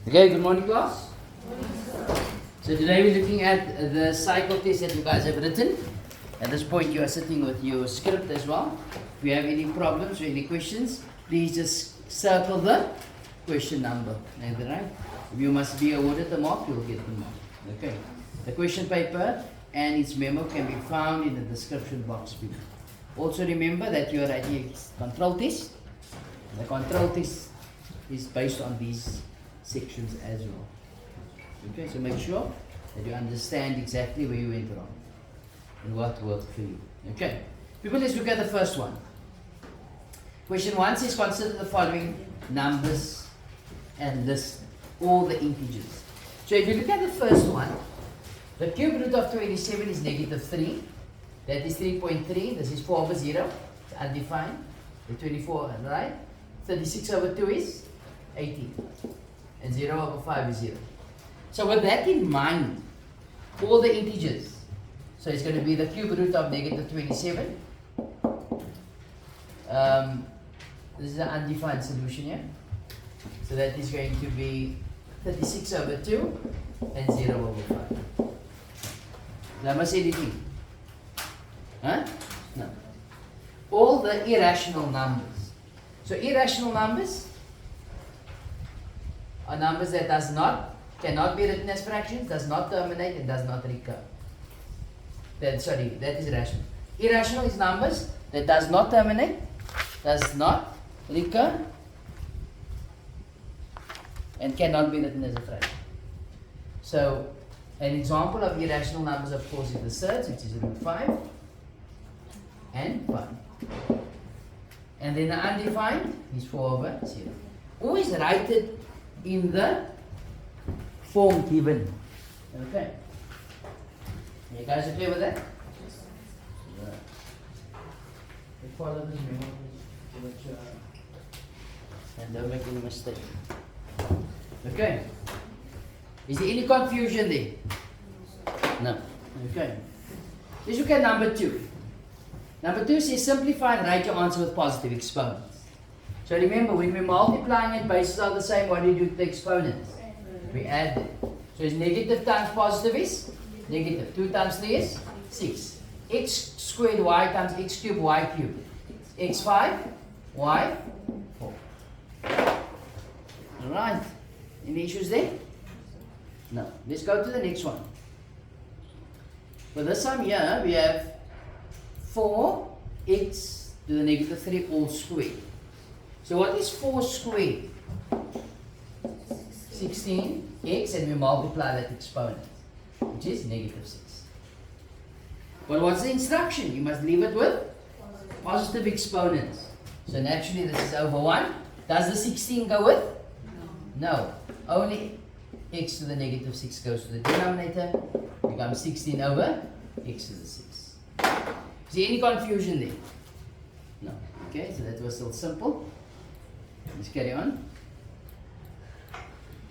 Okay, good morning class. So today we're looking at the cycle test that you guys have written. At this point you are sitting with your script as well. If you have any problems or any questions, please just circle the question number. Right? If you must be awarded the mark, you'll get the mark. Okay. The question paper and its memo can be found in the description box below. Also remember that you are writing a control test. The control test is based on these sections as well. Okay, so make sure that you understand exactly where you went wrong and what worked for you. Okay, people, let's look at the first one. Question 1 says consider the following numbers and list all the integers. So if you look at the first one, the cube root of 27 is negative 3. That is 3.3. This is 4 over 0. It's undefined. The 24, right? 36 over 2 is 18. And 0 over 5 is 0. So with that in mind, all the integers. So it's going to be the cube root of negative 27. This is an undefined solution here. So that is going to be 36 over 2 and 0 over 5. Did I miss anything? Huh? No. All the irrational numbers. So irrational numbers are numbers that cannot be written as fractions, does not terminate, and does not recur. That is irrational. Irrational is numbers that does not terminate, does not recur, and cannot be written as a fraction. So, an example of irrational numbers, of course, is the surds, which is root 5 and 5. And then the undefined is 4 over 0. Always write it in the form given. Okay. You guys okay with that? Yeah. Follow this memo, and don't make any mistake. Okay. Is there any confusion there? No. Okay. Let's look at number 2. Number 2 says simplify and write your answer with positive exponents. So remember, when we're multiplying and bases are the same, what do you do to the exponents? We add them. So it's negative times positive is negative. 2 times 3 is 6. X squared y times x cubed y cubed. X 5, y 4. Alright. Any issues there? No. Let's go to the next one. For this sum here, we have 4x to the negative 3 all squared. So what is 4 squared? 16x, and we multiply that exponent, which is negative 6. But what's the instruction? You must leave it with positive exponents. So naturally this is over 1. Does the 16 go with? No. Only x to the negative 6 goes to the denominator. Becomes 16 over x to the 6. Is there any confusion there? No. Okay, so that was still simple. Let's carry on.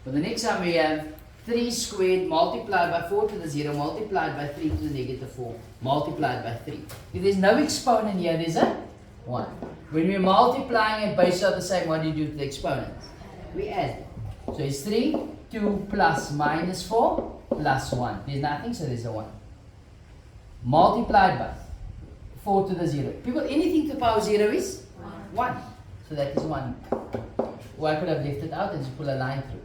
For the next one we have 3 squared multiplied by 4 to the 0 multiplied by 3 to the negative 4 multiplied by 3. If there's no exponent here, there's a 1. When we're multiplying and bases are the same, what do you do to the exponents? We add. So it's 3, 2 plus minus 4 plus 1. There's nothing, so there's a 1. Multiplied by 4 to the 0. People, anything to the power 0 is 1. So that is 1. Or I could have left it out and just pull a line through.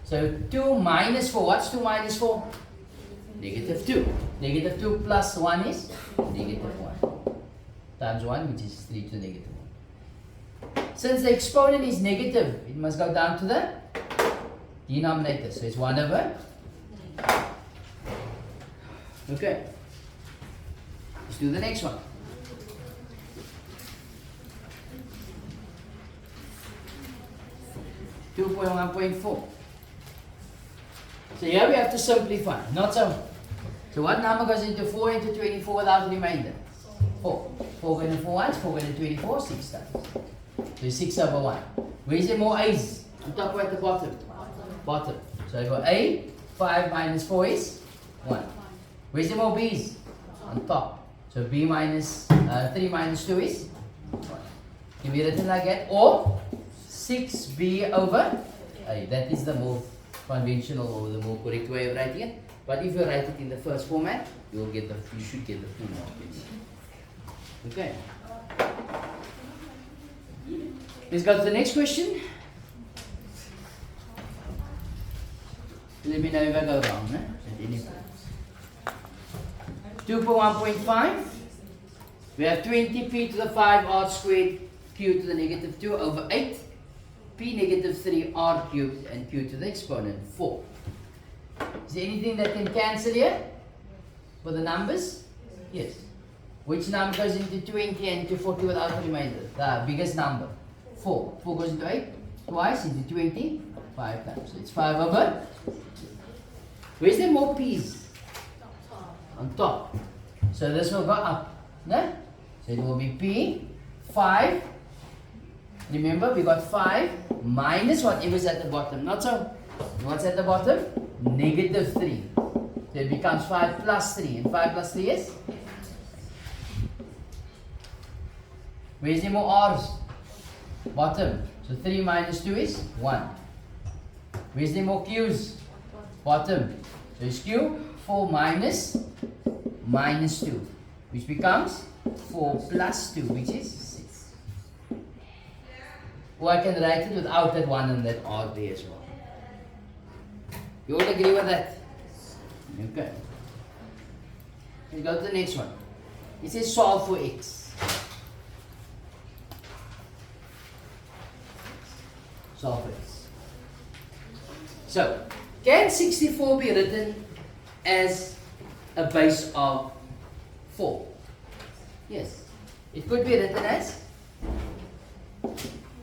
So 2 minus 4. What's 2 minus 4? Negative 2. Negative 2 plus 1 is negative 1. Times 1, which is 3 to the negative 1. Since the exponent is negative, it must go down to the denominator. So it's 1 over. Okay. Let's do the next one. 2.1.4. So here we have to simplify, not so. So what number goes into 4 into 24 without a remainder? 4. 4 going to 4 once, 4 going to 24, 6 times. So 6 over 1. Where's there more a's? On top or at the bottom? Bottom. So I go a, 5 minus 4 is 1. Where's there more b's? On top. So b minus 3 minus 2 is 1. Can be written like that, or 6b over a. That is the more conventional or the more correct way of writing it. But if you write it in the first format, you should get the full mark. Okay. Let's go to the next question. Let me know if I go wrong. At any point. 2.1.5. We have 20p to the 5r squared q to the negative 2 over 8. P negative 3r cubed and q to the exponent 4. Is there anything that can cancel here for the numbers? Yes. Which number goes into 20 and into 40 without the remainder? The biggest number. 4. 4 goes into 8. Twice into 20. 5 times. So it's 5 over. Where's there more p's? On top. So this will go up. No? So it will be p 5. Remember we got 5 minus whatever's at the bottom. Not so. What's at the bottom? Negative 3. So it becomes 5 plus 3. And 5 plus 3 is? Where's the more r's? Bottom. So 3 minus 2 is 1. Where's the more q's? Bottom. So it's q 4 minus 2. Which becomes 4 plus 2, which is 6. Or I can write it without that 1 and that r there as well. You all agree with that? Okay. Let's go to the next one. It says solve for x. Solve for x. So, can 64 be written as a base of 4? Yes. It could be written as,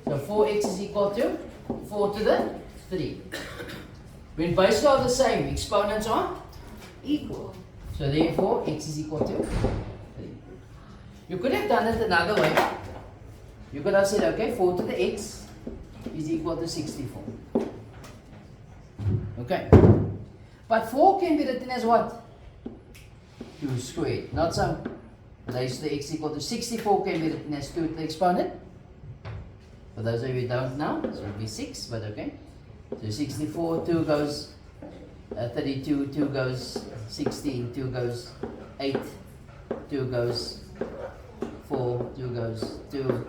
so 4x is equal to 4 to the 3. When bases are the same, exponents are equal. So therefore, x is equal to 3. You could have done it another way. You could have said, okay, 4 to the x is equal to 64. Okay. But 4 can be written as what? 2 squared. Not so. Raised to the x equal to 64 can be written as 2 to the exponent. For those of you who don't know, so it will be 6, but okay. So 64, 2 goes 32, 2 goes 16, 2 goes 8, 2 goes 4, 2 goes 2,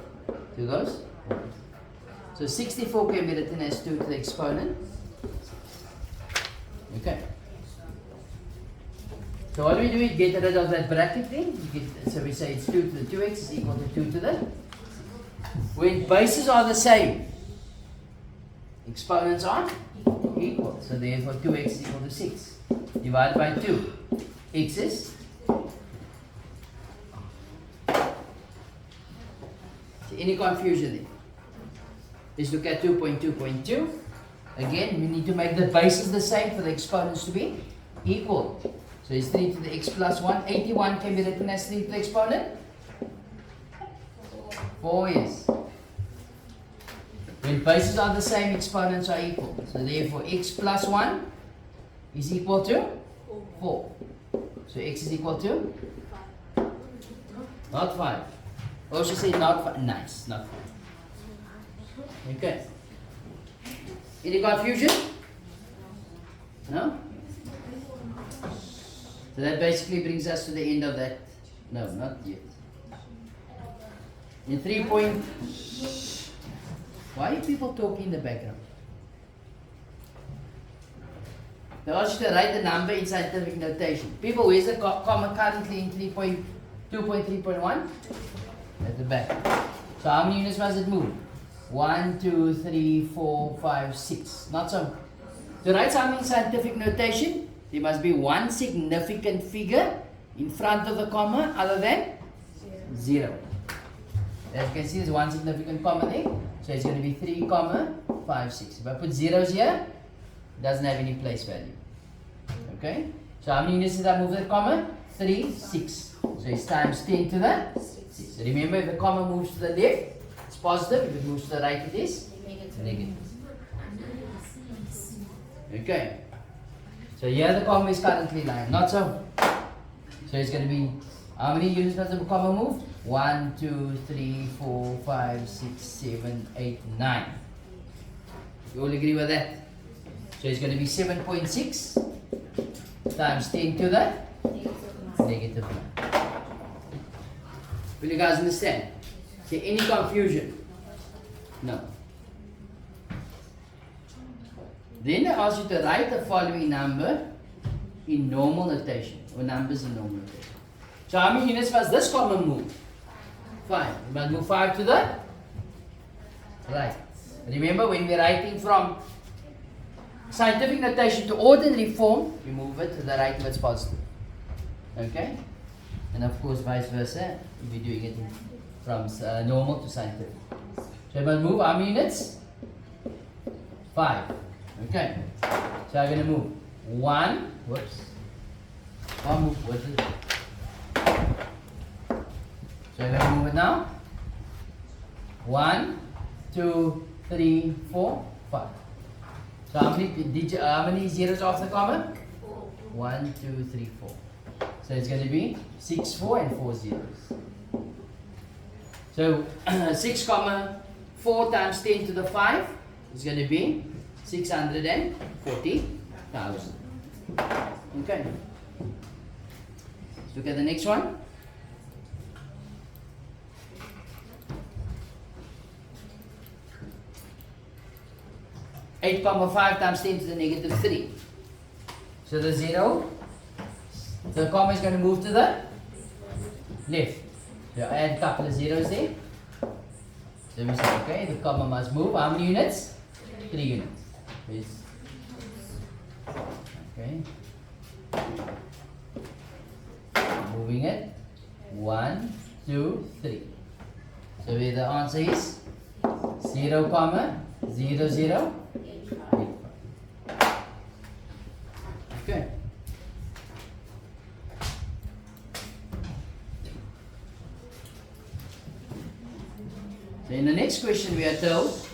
2 goes 1. So 64 can be written as 2 to the exponent. Okay. So what do we do? We get rid of that bracket thing. So we say it's 2 to the 2x is equal to 2 to the. When bases are the same, exponents are equal. So therefore 2x is equal to 6. Divided by 2. X is. Any confusion there? Let's look at 2.2.2. Again, we need to make the bases the same for the exponents to be equal. So it's 3 to the x plus 1. 81 can be written as 3 to the exponent. 4, yes. When bases are the same, exponents are equal. So therefore, x plus 1 is equal to 4. So x is equal to? Not 5. Or should say not 5. Nice, not 5. Okay. Any confusion? No? So that basically brings us to the end of that. No, not yet. In 3 point. Why are people talking in the background? They ask you to write the number in scientific notation. People, where's the comma currently in 2.3.1? At the back. So how many units must it move? 1, 2, 3, 4, 5, 6. Not so. To write something in scientific notation, there must be one significant figure in front of the comma other than 0. As you can see, there's one significant comma there. So it's going to be 3, 5, 6. If I put zeros here, it doesn't have any place value. Okay? So how many units did I move that comma? 3, 6. So it's times 10 to the 6. So remember, if the comma moves to the left, it's positive. If it moves to the right, it is negative. Okay. So here the comma is currently lying. Not so. So it's going to be, how many units does the comma move? 1, 2, 3, 4, 5, 6, 7, 8, 9. You all agree with that? So it's going to be 7.6 times 10 to the negative 9. Will you guys understand? Okay, any confusion? No. Then I ask you to write the following number in normal notation, or numbers in normal notation. So how many units must this comma move? 5. You must move 5 to the right. Remember, when we're writing from scientific notation to ordinary form, we move it to the right if it's positive. Okay? And of course, vice versa, we'll be doing it from normal to scientific. So you must move how many units? 5. Okay. So I'm going to move 1. Whoops. One move. What is it? So I'm going to move it now. 1, 2, 3, 4, 5. So how many zeros after the comma? 1, 2, 3, 4. So it's going to be 6, 4 and 4 zeros. So 6 comma 4 times 10 to the 5 is going to be 640,000. Okay. Let's look at the next one. 8 comma 5 times 10 to the negative 3. So the 0, the comma is going to move to the left. So add a couple of zeros there. So we say, okay, the comma must move. How many units? 3 units. Yes. Okay. Moving it. 1, 2, 3. So where the answer is 0 comma 0, 0. Okay. So in the next question we are told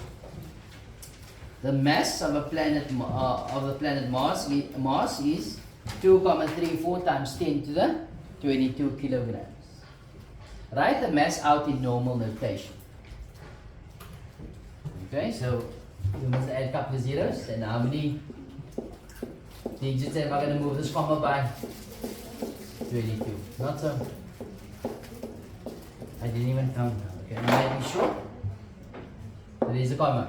the mass of a planet Mars is 2,34 times 10 to the 22 kilograms. Write the mass out in normal notation. Okay, so you must add a couple of zeros. And how many digits am I going to move this comma by? 22. Not so. I didn't even count. Okay, now I be sure. So there's a comma.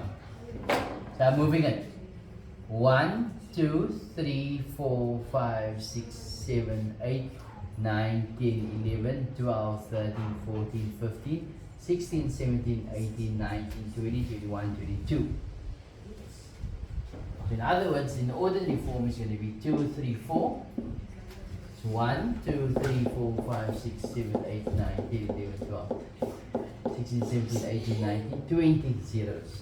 So I'm moving it. 1, 2, 3, 4, 5, 6, 7, 8, 9, 10, 11, 12, 13, 14, 15, 16, 17, 18, 19, 20, 21, 22. So in other words, in the ordinary form it's going to be 2, 3, 4. It's 1, 2, 3, 4, 5, 6, 7, 8, 9, 10, 11, 12, 16, 17, 18, 19, 20 zeros.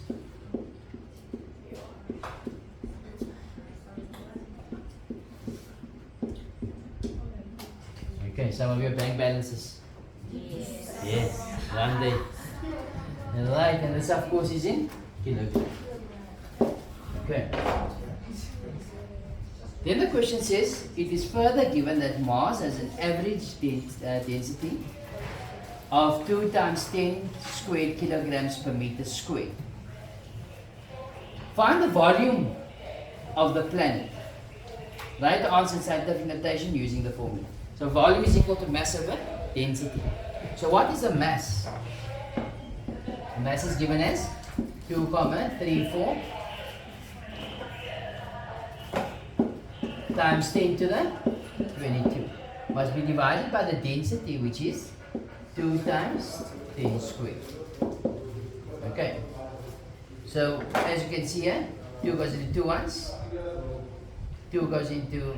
Okay, some of your bank balances. Yes. Yes, one day. Alright, and this of course is in kilograms. Okay. Then the question says, it is further given that Mars has an average density of 2 times 10 squared kilograms per meter squared. Find the volume of the planet. Write the answer in scientific notation using the formula. So volume is equal to mass over density. So what is the mass? The mass is given as 2,34 times 10 to the 22. Must be divided by the density, which is 2 times 10 squared. Okay. So as you can see here, 2 goes into 2 ones. 2 goes into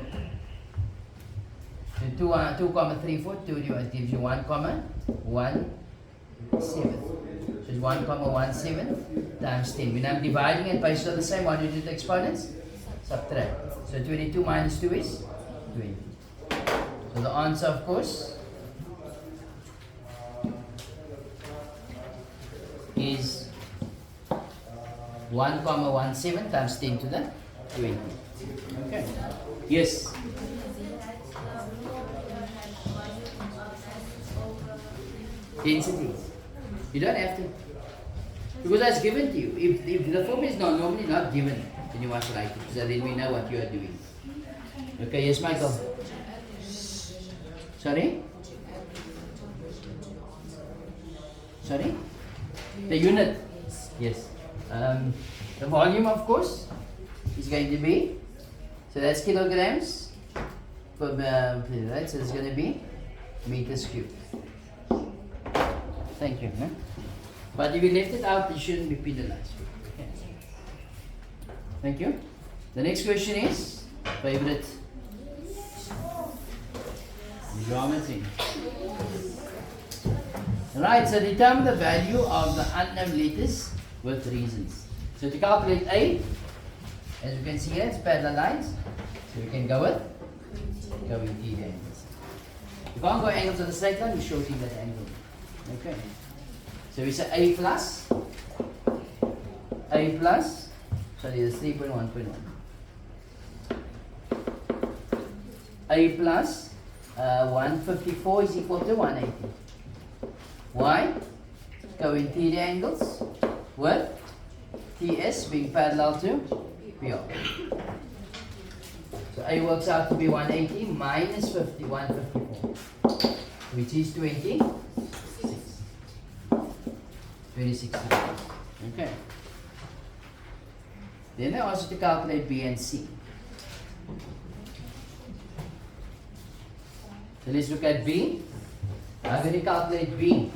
2,34. 2 gives you 1,17. So it's 1,17 times 10. When I'm dividing it based on the same, what do you do to the exponents? Subtract. So 22 minus 2 is 20. So the answer, of course, is 1,17 times 10 to the 20. Okay. Yes. Density. You don't have to. Because that's given to you. If the formula is normally not given, then you must write it, so then we know what you are doing. Okay, yes, Michael? Sorry? Sorry? The unit? Yes. The volume, of course, is going to be, so that's kilograms per, right? So it's going to be meters cubed. Thank you. Huh? But if you left it out, you shouldn't be penalized. Okay. Thank you. The next question is favorite geometry. Right, so determine the value of the unknown letters with reasons. So to calculate A, as you can see here, it's parallel lines. So we can go with interior angles. You can't go angles on the straight line, you shorten that angle. Okay. So we say A plus, sorry, it's 3.1.1. A plus 154 is equal to 180. Why? Co-interior angles with TS being parallel to PR. So A works out to be 180 minus 154, which is 26. 26 degrees. Okay. Then I ask you to calculate B and C. So let's look at B. I'm going to calculate B.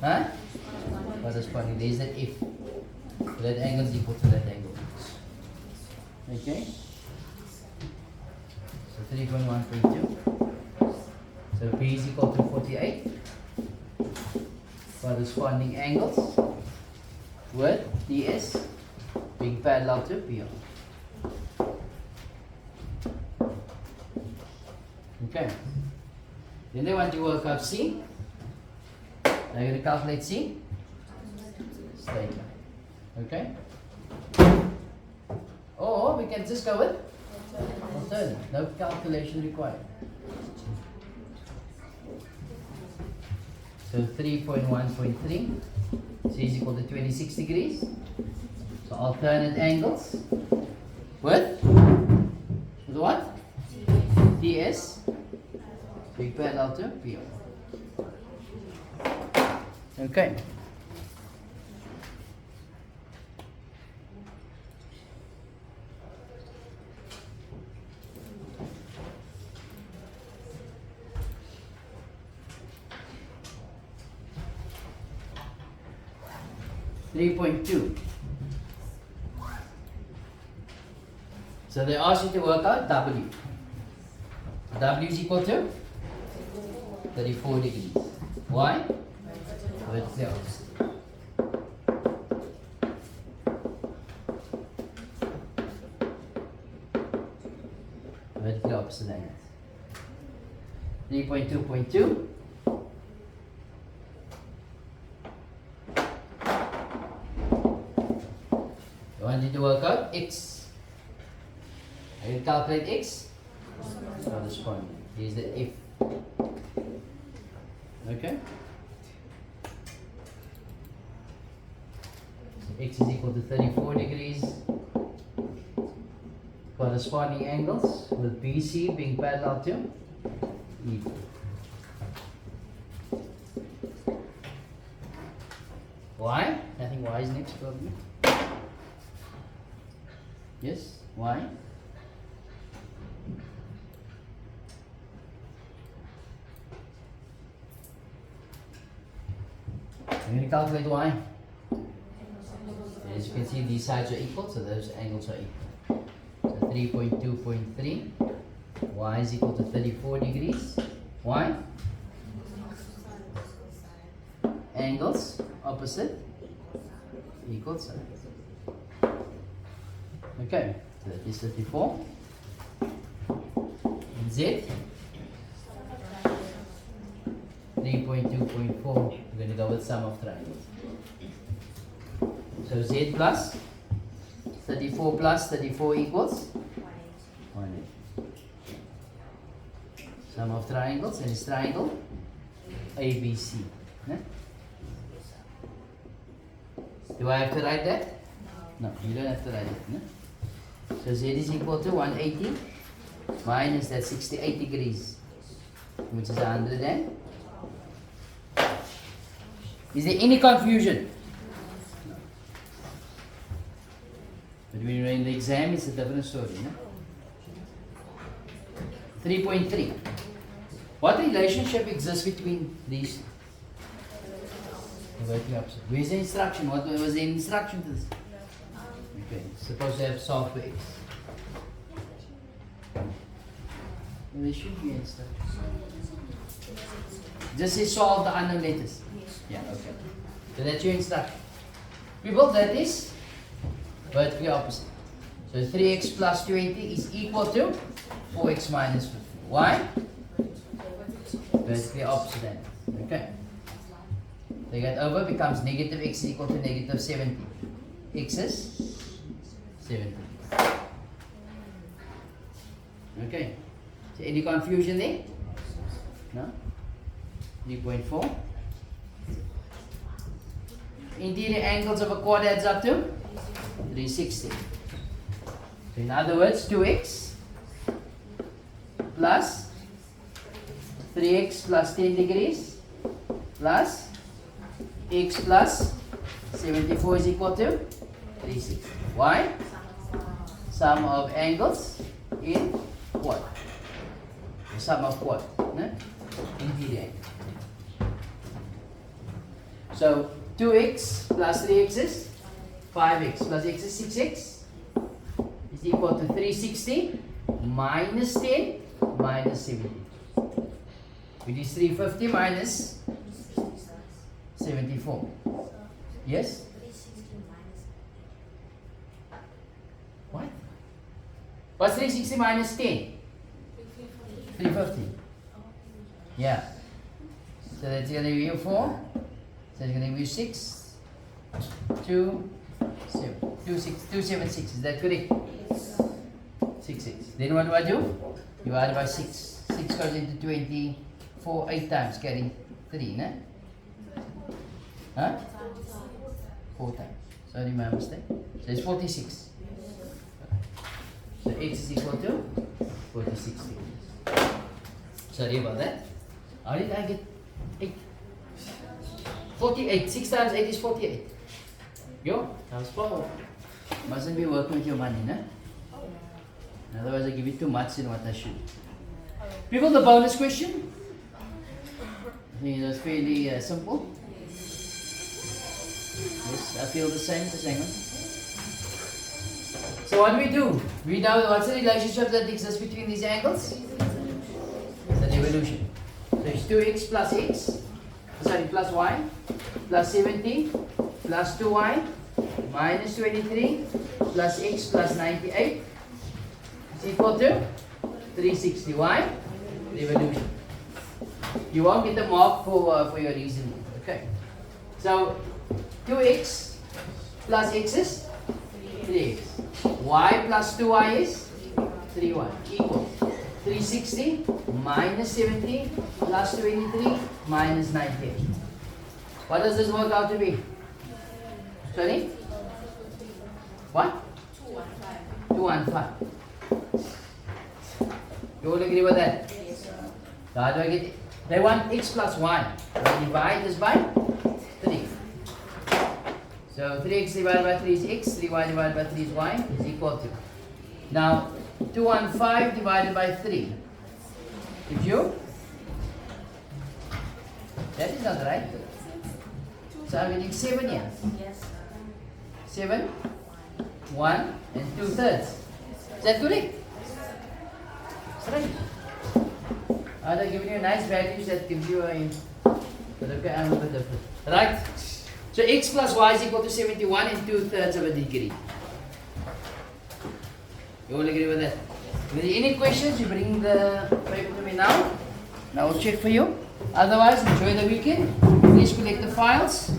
Huh? Corresponding, there is that if. So that angle is equal to that angle. Okay? So 3.1.2. So B is equal to 48. Corresponding angles with DS being parallel to PR. Okay. Then they want to work out C. Now you're going to calculate C. Straight line. Okay. Or we can just go with alternate. No calculation required. So 3.1.3 is equal to 26 degrees. So alternate angles with what? DS being parallel to PR. Okay. .2. So they ask you to work out W. W is equal to 34 degrees. Why? With the opposite. With the opposite angles. 3.2.2. I want you to work out X. I will calculate X. Corresponding. Here's the if. Okay? So X is equal to 34 degrees. Corresponding angles with BC being parallel to E. Why? I think Y is next probably. Yes? Why? I'm going to calculate Y. As you can see, these sides are equal, so those angles are equal. So 3.2.3. Y is equal to 34 degrees. Why? Angles opposite equal sides. Okay, so that is 34. And Z 3.2.4. We're going to go with sum of triangles. So Z plus 34 plus 34 equals 180. Sum of triangles, and it's triangle ABC. Yeah? Do I have to write that? No, you don't have to write it. No? So Z is equal to 180 minus that 68 degrees, which is 100 and. Is there any confusion? No. But when you're in the exam, it's a different story. No? 3.3. What relationship exists between these? Where's the instruction? What was the instruction to this? Okay, suppose you have solve for x. There should be an instruction. Just say solve the unknown letters. Yeah, okay. So that's your instruction. People, that is vertically opposite. So 3x plus 20 is equal to 4x minus 50. Why? Vertically opposite end. Okay. Take that over, becomes negative x is equal to negative 70. X is 70. Okay. So any confusion there? No? 3.4. Interior angles of a quad adds up to 360. So in other words, 2x plus 3x plus 10 degrees plus x plus 74 is equal to 360. Why? Sum of angles in quad. The sum of quad. No? Interior angle. So 2x plus 3x is 5x plus x is 6x is equal to 360 minus 10 minus 70. Which is 350 minus 74. Yes? What? What's 360 minus 10? 350. Yeah. So that's going to be 4. So it's going to be 6, 2, 7, 276. Is that correct? 6, 6. Then what do I do? You add by 6. 6 goes into 24, 8 times, carry 3, no? Huh? 4 times. Sorry, my mistake. So it's 46. So x is equal to 46 degrees. Sorry about that. How did I get 8? 48. 6 times 8 is 48. Yo, that was powerful. Mustn't be working with your money, no? Otherwise I give you too much in what I should. People, the bonus question. I think that's fairly simple. Yes, I feel the same. Just hang on. So what do we do? We know what's the relationship that exists between these angles? It's an evolution. So it's 2x plus x, sorry, plus y, plus 70, plus 2y, minus 23, plus x plus 98 is equal to 360. Why? Revolution. You won't get the mark for your reasoning. Okay. So 2x plus x is 3x. Y plus 2y is 3y equal 360 minus 70 plus 23 minus 98. What does this work out to be? Sorry? What? 215. You all agree with that? Yes, sir. So how do I get it? They want x plus y. I divide this by 3. So 3x divided by 3 is x, 3y divided by 3 is y, is equal to. Now 215 divided by 3. If you, that is not right. So I'm getting 7 here. Yes. 7, 1 and 2/3. Is that correct? That's right. They're giving you nice values that gives you a. But okay, I'm a bit different. Right? So x plus y is equal to 71 and 2/3 of a degree. You all agree with that? If there are any questions, you bring the paper to me now. And I will check for you. Otherwise, enjoy the weekend. Please collect the files.